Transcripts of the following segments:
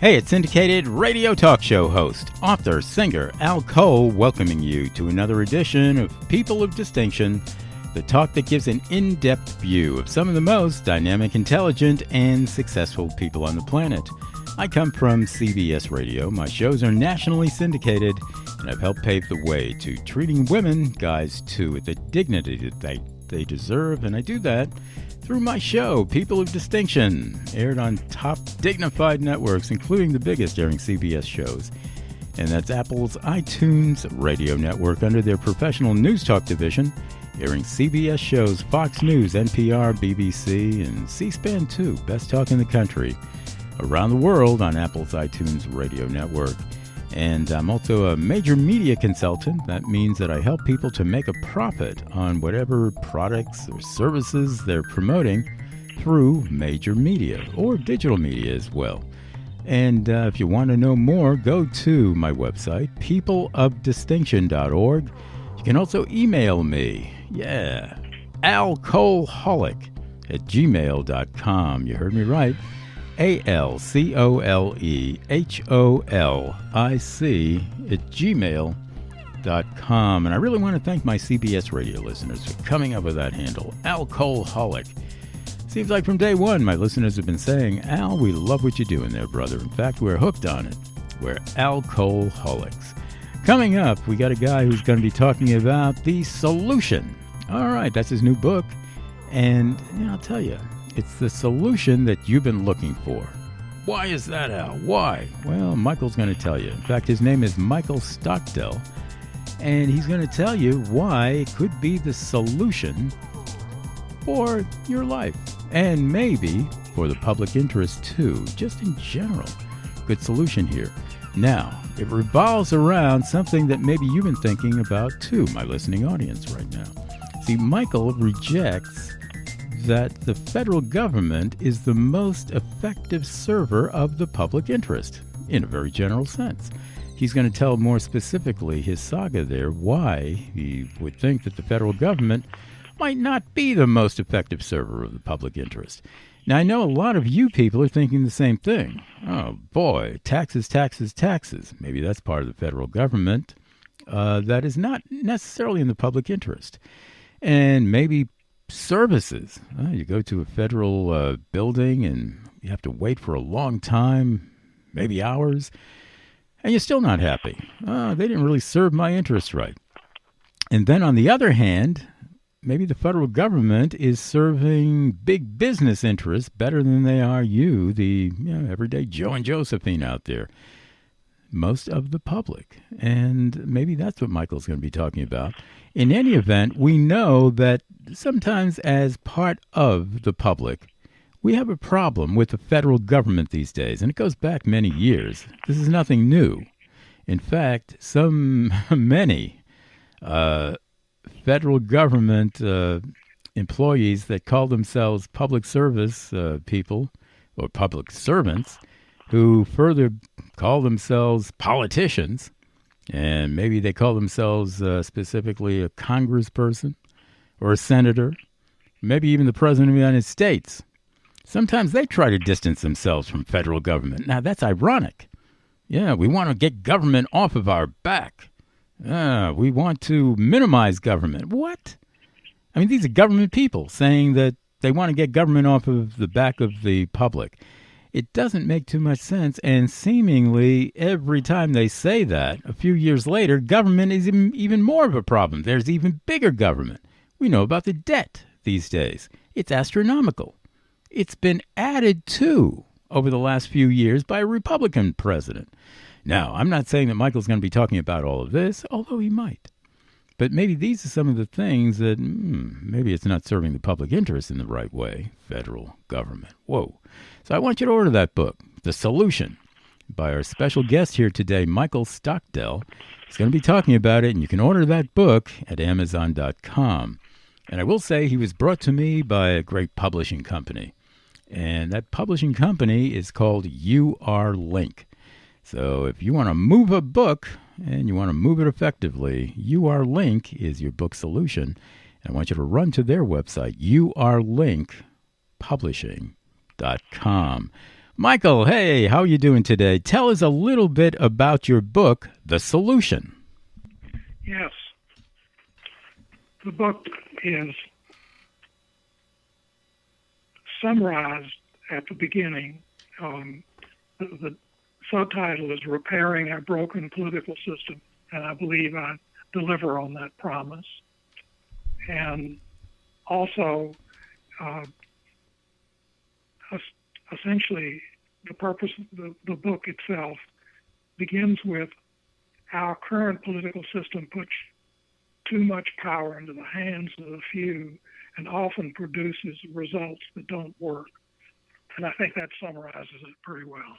Hey, it's syndicated radio talk show host, author, singer Al Cole, welcoming you to another edition of People of Distinction, the talk that gives an in-depth view of some of the most dynamic, intelligent, and successful people on the planet. I come from CBS Radio. My shows are nationally syndicated, and I've helped pave the way to treating women, guys too, with the dignity that they deserve, and I do that through my show, People of Distinction, aired on top dignified networks, including the biggest airing CBS shows. And that's Apple's iTunes radio network under their professional news talk division, airing CBS shows Fox News, NPR, BBC, and C-SPAN 2, best talk in the country, around the world on Apple's iTunes radio network. And I'm also a major media consultant. That means that I help people to make a profit on whatever products or services they're promoting through major media or digital media as well. And if you want to know more, go to my website, peopleofdistinction.org. You can also email me, alcoholic@gmail.com. You heard me right. alcoholic@gmail.com. And I really want to thank my CBS radio listeners for coming up with that handle, alcoholic. Seems like from day one, my listeners have been saying, Al, we love what you're doing there, brother. In fact, we're hooked on it. We're alcoholics. Coming up, we got a guy who's going to be talking about The Solution. All right, that's his new book. And I'll tell you, it's the solution that you've been looking for. Why is that, Al? Why? Well, Michael's going to tell you. In fact, his name is Michael Stockdell, and he's going to tell you why it could be the solution for your life, and maybe for the public interest too, just in general. Good solution here. Now, it revolves around something that maybe you've been thinking about too, my listening audience right now. See, Michael rejects that the federal government is the most effective server of the public interest, in a very general sense. He's going to tell more specifically his saga there, why he would think that the federal government might not be the most effective server of the public interest. Now, I know a lot of you people are thinking the same thing. Oh, boy, taxes, taxes, taxes. Maybe that's part of the federal government that is not necessarily in the public interest. And maybe services. You go to a federal building and you have to wait for a long time, maybe hours, and you're still not happy. They didn't really serve my interests right. And then on the other hand, maybe the federal government is serving big business interests better than they are you, the everyday Joe and Josephine out there. Most of the public. And maybe that's what Michael's going to be talking about. In any event, we know that sometimes as part of the public, we have a problem with the federal government these days, and it goes back many years. This is nothing new. In fact, many federal government employees that call themselves public service people or public servants, who further call themselves politicians, and maybe they call themselves specifically a congressperson or a senator, maybe even the president of the United States. Sometimes they try to distance themselves from federal government. Now, that's ironic. Yeah, we want to get government off of our back. We want to minimize government. What? I mean, these are government people saying that they want to get government off of the back of the public. It doesn't make too much sense, and seemingly every time they say that, a few years later, government is even more of a problem. There's even bigger government. We know about the debt these days. It's astronomical. It's been added to over the last few years by a Republican president. Now, I'm not saying that Michael's going to be talking about all of this, although he might. But maybe these are some of the things that maybe it's not serving the public interest in the right way. Federal government. Whoa. So I want you to order that book, The Solution, by our special guest here today, Michael Stockdell. He's going to be talking about it, and you can order that book at Amazon.com. And I will say he was brought to me by a great publishing company. And that publishing company is called UR-Link. So if you want to move a book and you want to move it effectively, UR-Link is your book solution. And I want you to run to their website, urlinkpublishing.com. Michael, hey, how are you doing today? Tell us a little bit about your book, The Solution. Yes. The book is summarized at the beginning. The subtitle is Repairing Our Broken Political System, and I believe I deliver on that promise. And also, essentially, the purpose of the book itself begins with our current political system puts too much power into the hands of the few and often produces results that don't work. And I think that summarizes it pretty well.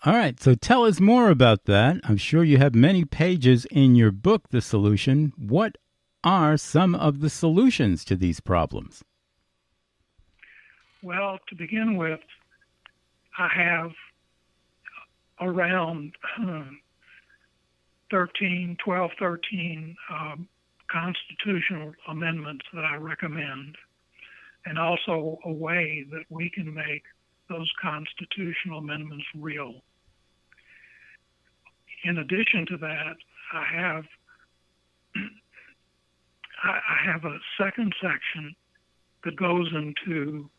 All right, so tell us more about that. I'm sure you have many pages in your book, The Solution. What are some of the solutions to these problems? Well, to begin with, I have around 13 constitutional amendments that I recommend, and also a way that we can make those constitutional amendments real. In addition to that, I have a second section that goes into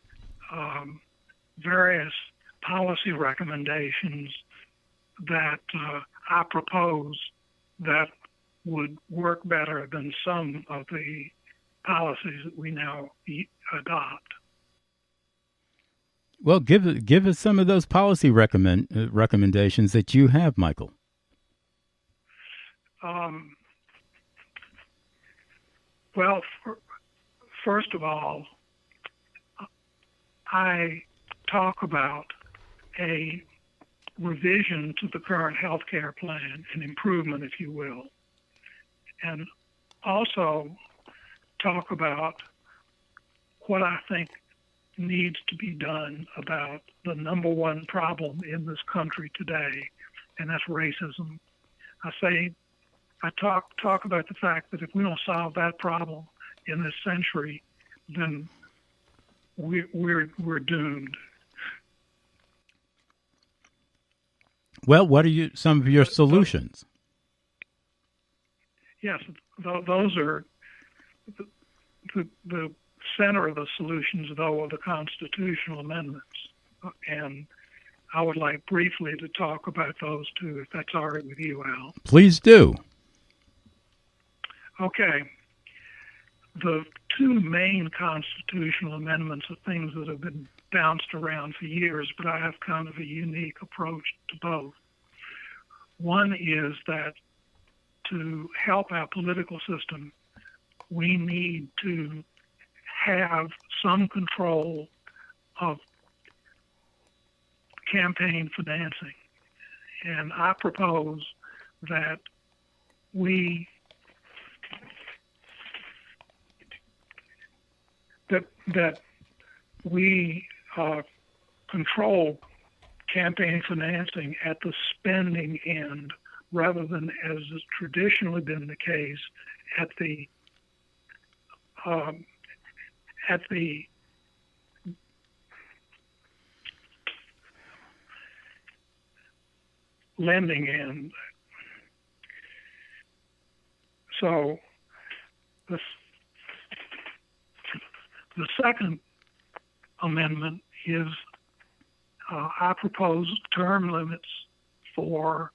various policy recommendations that I propose that would work better than some of the policies that we now adopt. Well, give us some of those policy recommendations that you have, Michael. Well, first of all, I talk about a revision to the current health care plan, an improvement, if you will, and also talk about what I think needs to be done about the number one problem in this country today, and that's racism. I talk about the fact that if we don't solve that problem in this century, then we're doomed. Well, what are some of your solutions? Yes, those are the center of the solutions, though, are the constitutional amendments. And I would like briefly to talk about those too, if that's all right with you, Al. Please do. Okay. The two main constitutional amendments are things that have been bounced around for years, but I have kind of a unique approach to both. One is that to help our political system, we need to have some control of campaign financing. And I propose that we control campaign financing at the spending end rather than, as has traditionally been the case, at the lending end. So the second amendment is I propose term limits for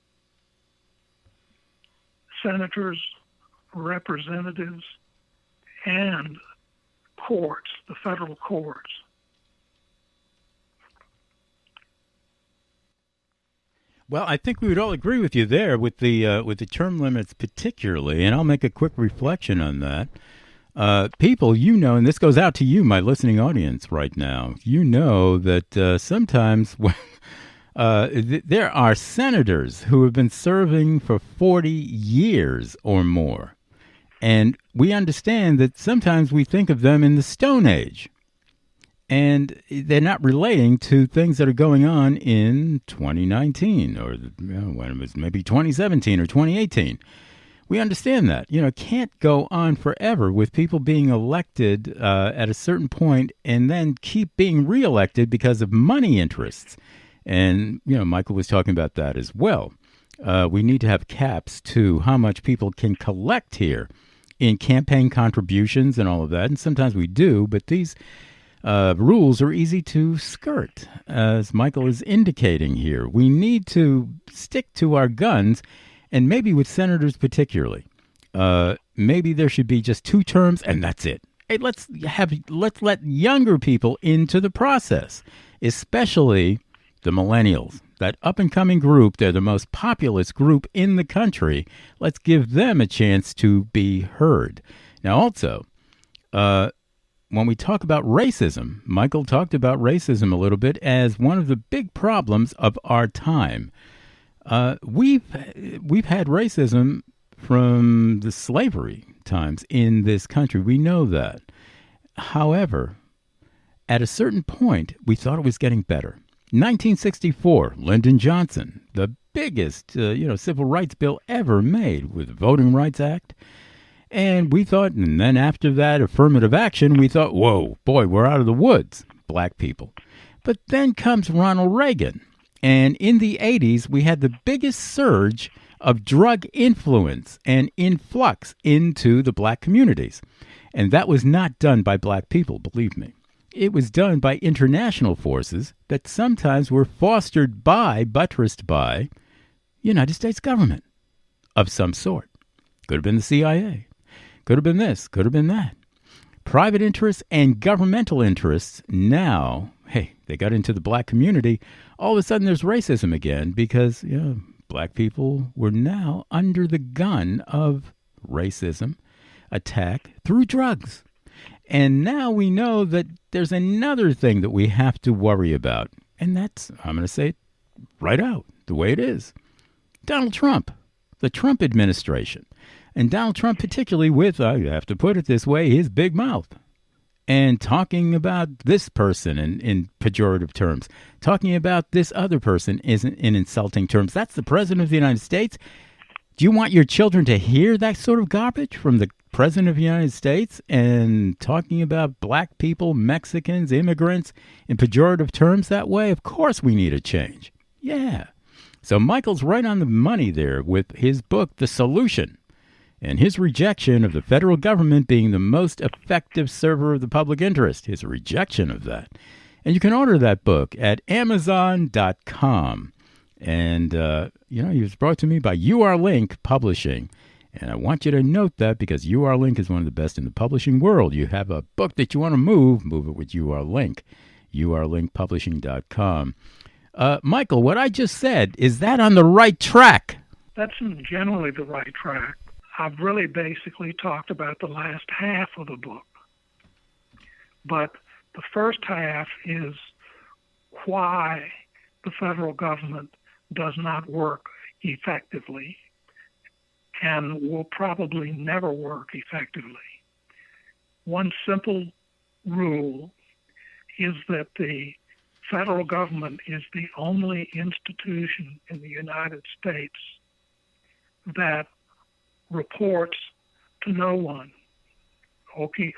senators, representatives, and courts, the federal courts. Well, I think we would all agree with you there with the term limits particularly, and I'll make a quick reflection on that. People, and this goes out to you, my listening audience right now, that sometimes there are senators who have been serving for 40 years or more. And we understand that sometimes we think of them in the Stone Age. And they're not relating to things that are going on in 2019 or when it was maybe 2017 or 2018. We understand that. It can't go on forever with people being elected at a certain point and then keep being reelected because of money interests. And, Michael was talking about that as well. We need to have caps to how much people can collect here in campaign contributions and all of that. And sometimes we do, but these rules are easy to skirt, as Michael is indicating here. We need to stick to our guns, and maybe with senators particularly. Maybe there should be just 2 terms, and that's it. Hey, let's let younger people into the process, especially the millennials, that up-and-coming group. They're the most populous group in the country. Let's give them a chance to be heard. Now, also, when we talk about racism, Michael talked about racism a little bit as one of the big problems of our time. We've had racism from the slavery times in this country. We know that. However, at a certain point, we thought it was getting better. 1964, Lyndon Johnson, the biggest civil rights bill ever made with the Voting Rights Act. And we thought, and then after that affirmative action, we thought, whoa, boy, we're out of the woods, black people. But then comes Ronald Reagan. And in the 80s, we had the biggest surge of drug influence and influx into the black communities. And that was not done by black people, believe me. It was done by international forces that sometimes were fostered by, buttressed by, United States government of some sort. Could have been the CIA. Could have been this. Could have been that. Private interests and governmental interests now, hey, they got into the black community. All of a sudden there's racism again because, black people were now under the gun of racism, attack through drugs. And now we know that there's another thing that we have to worry about. And that's, I'm going to say it right out, the way it is. Donald Trump, the Trump administration. And Donald Trump particularly with, I have to put it this way, his big mouth. And talking about this person in pejorative terms. Talking about this other person in insulting terms. That's the President of the United States. Do you want your children to hear that sort of garbage from the President of the United States and talking about black people, Mexicans, immigrants in pejorative terms that way? Of course we need a change. Yeah. So Michael's right on the money there with his book, The Solution, and his rejection of the federal government being the most effective server of the public interest, his rejection of that. And you can order that book at Amazon.com. And, it was brought to me by UR-Link Publishing. And I want you to note that because UR-Link is one of the best in the publishing world. You have a book that you want to move it with UR-Link, urlinkpublishing.com. Michael, what I just said, is that on the right track? That's generally the right track. I've really basically talked about the last half of the book. But the first half is why the federal government does not work effectively and will probably never work effectively. One simple rule is that the federal government is the only institution in the United States that reports to no one. Okay,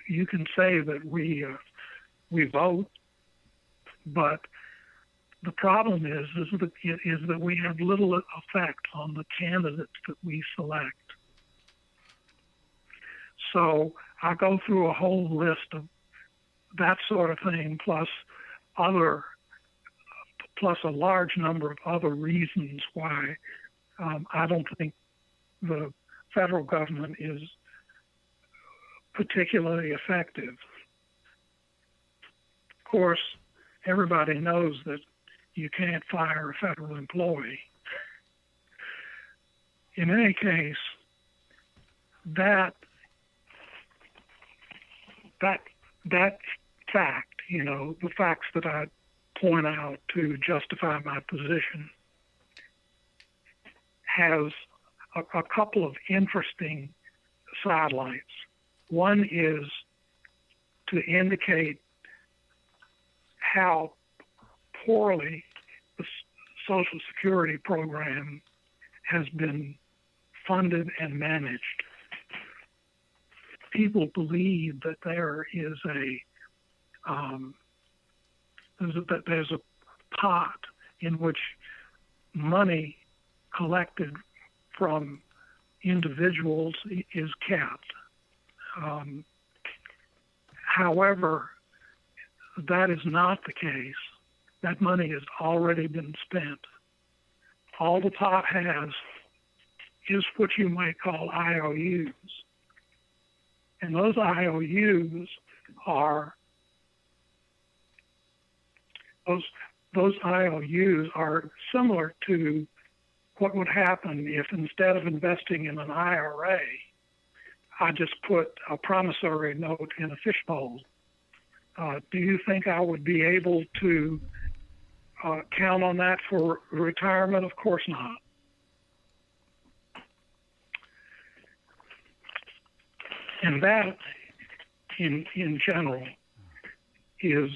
you can say that we vote, but the problem is that we have little effect on the candidates that we select. So I go through a whole list of that sort of thing, plus a large number of other reasons why I don't think the federal government is particularly effective. Of course, everybody knows that you can't fire a federal employee. In any case, that fact, the facts that I point out to justify my position, has a couple of interesting sidelights. One is to indicate how poorly the Social Security program has been funded and managed. People believe that there is there's a pot in which money collected from individuals is kept. However, that is not the case. That money has already been spent. All the pot has is what you might call IOUs. And those IOUs are similar to what would happen if, instead of investing in an IRA, I just put a promissory note in a fishbowl. Do you think I would be able to count on that for retirement? Of course not. And that, in general, is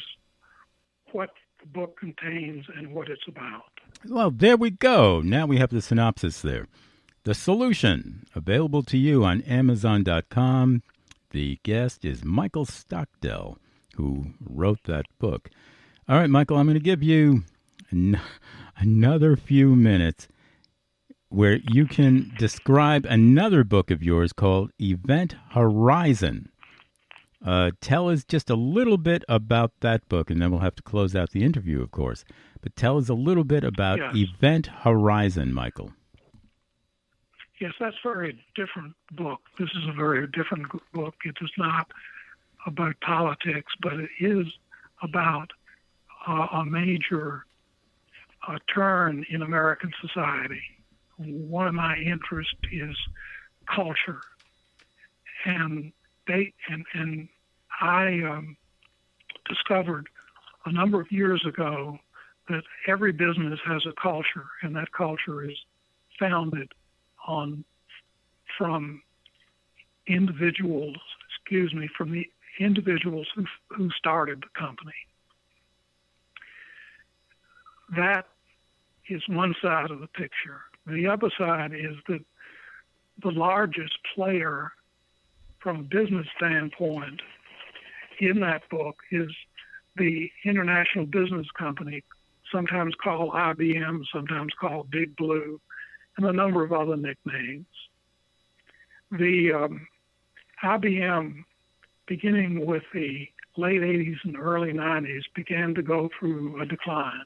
what the book contains and what it's about. Well, there we go. Now we have the synopsis there. The Solution, available to you on Amazon.com. The guest is Michael Stockdell, who wrote that book. All right, Michael, I'm going to give you another few minutes where you can describe another book of yours called Event Horizon. Tell us just a little bit about that book, and then we'll have to close out the interview, of course. But tell us a little bit about Event Horizon, Michael. Yes, that's a very different book. This is a very different book. It is not about politics, but it is about a major turn in American society. One of my interests is culture, and I discovered a number of years ago that every business has a culture, and that culture is founded from the individuals who started the company. That is one side of the picture. The other side is that the largest player from a business standpoint in that book is the International Business Company, sometimes called IBM, sometimes called Big Blue, and a number of other nicknames. The IBM, beginning with the late 80s and early 90s, began to go through a decline.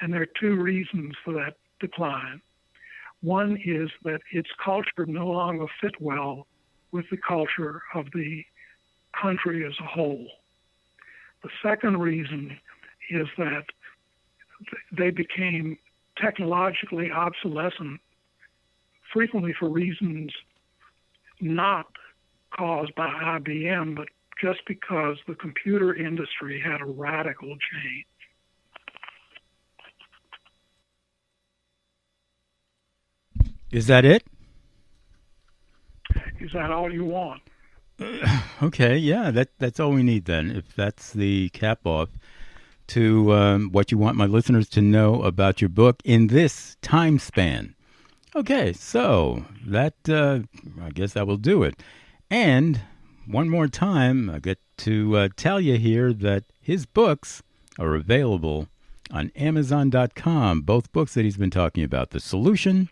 And there are two reasons for that decline. One is that its culture no longer fit well with the culture of the country as a whole. The second reason is that they became technologically obsolescent, frequently for reasons not caused by IBM, but just because the computer industry had a radical change. Is that it? Is that all you want? Okay, yeah, that's all we need then. If that's the cap off to what you want my listeners to know about your book in this time span. Okay, so that I guess that will do it. And one more time, I get to tell you here that his books are available on Amazon.com. Both books that he's been talking about, The Solution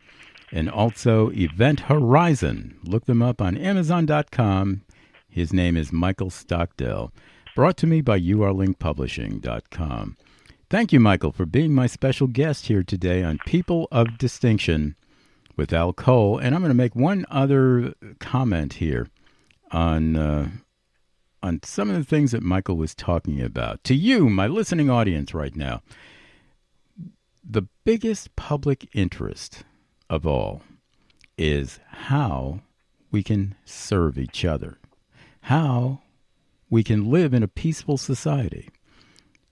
and also Event Horizon. Look them up on Amazon.com. His name is Michael Stockdell. Brought to me by urlinkpublishing.com. Thank you, Michael, for being my special guest here today on People of Distinction with Al Cole. And I'm going to make one other comment here on some of the things that Michael was talking about. To you, my listening audience right now, the biggest public interest of all is how we can serve each other, how we can live in a peaceful society,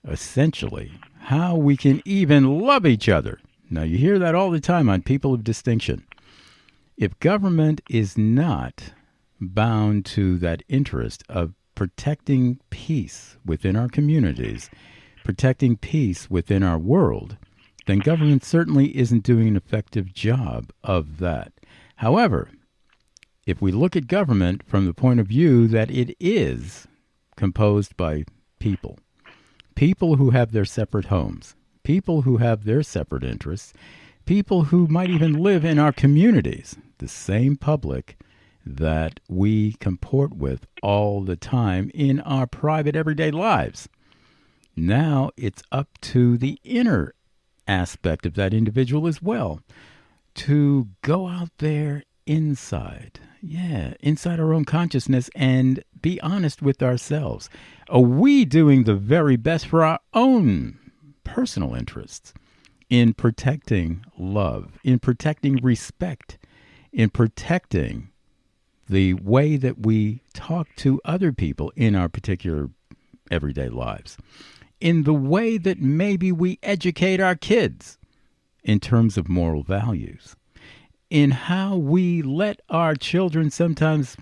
essentially, how we can even love each other. Now, you hear that all the time on People of Distinction. If government is not bound to that interest of protecting peace within our communities, protecting peace within our world, then government certainly isn't doing an effective job of that. However, if we look at government from the point of view that it is composed by people who have their separate homes, people who have their separate interests, people who might even live in our communities, the same public that we comport with all the time in our private everyday lives. Now it's up to the inner aspect of that individual as well to go out there inside our own consciousness and be honest with ourselves. Are we doing the very best for our own personal interests in protecting love, in protecting respect, in protecting the way that we talk to other people in our particular everyday lives, in the way that maybe we educate our kids in terms of moral values, in how we let our children sometimes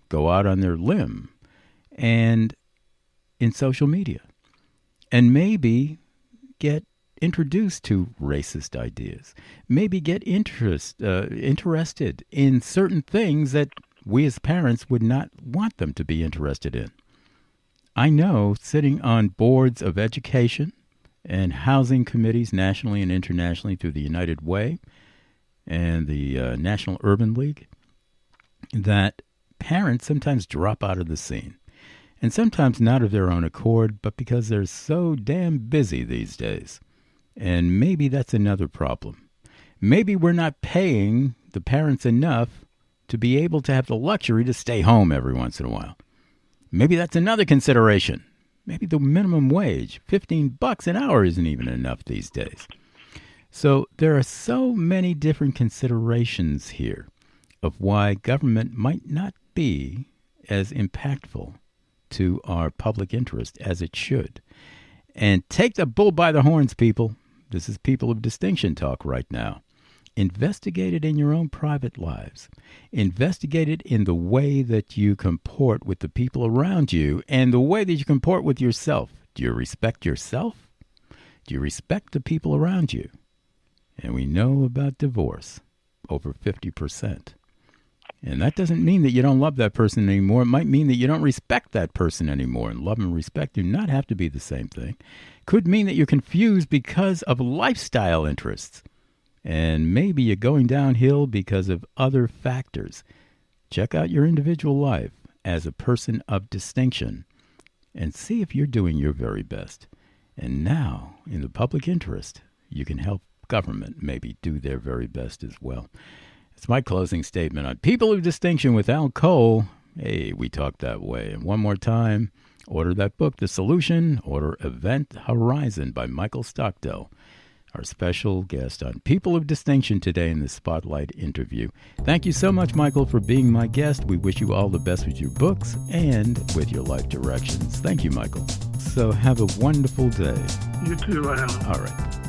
go out on their limb, and in social media, and maybe get introduced to racist ideas, maybe get interested in certain things that we as parents would not want them to be interested in. I know, sitting on boards of education and housing committees nationally and internationally through the United Way and the National Urban League, that parents sometimes drop out of the scene. And sometimes not of their own accord, but because they're so damn busy these days. And maybe that's another problem. Maybe we're not paying the parents enough to be able to have the luxury to stay home every once in a while. Maybe that's another consideration. Maybe the minimum wage, $15 an hour, isn't even enough these days. So there are so many different considerations here of why government might not be as impactful to our public interest as it should. And take the bull by the horns, people. This is people of distinction talk right now. Investigate it in your own private lives. Investigate it in the way that you comport with the people around you and the way that you comport with yourself. Do you respect yourself? Do you respect the people around you? And we know about divorce, over 50%. And that doesn't mean that you don't love that person anymore. It might mean that you don't respect that person anymore. And love and respect do not have to be the same thing. Could mean that you're confused because of lifestyle interests. And maybe you're going downhill because of other factors. Check out your individual life as a person of distinction and see if you're doing your very best. And now, in the public interest, you can help government maybe do their very best as well. It's my closing statement on People of Distinction with Al Cole. Hey, we talk that way. And one more time, order that book, The Solution. Order Event Horizon by Michael Stockdell, our special guest on People of Distinction today in this Spotlight interview. Thank you so much, Michael, for being my guest. We wish you all the best with your books and with your life directions. Thank you, Michael. So have a wonderful day. You too, Al. All right.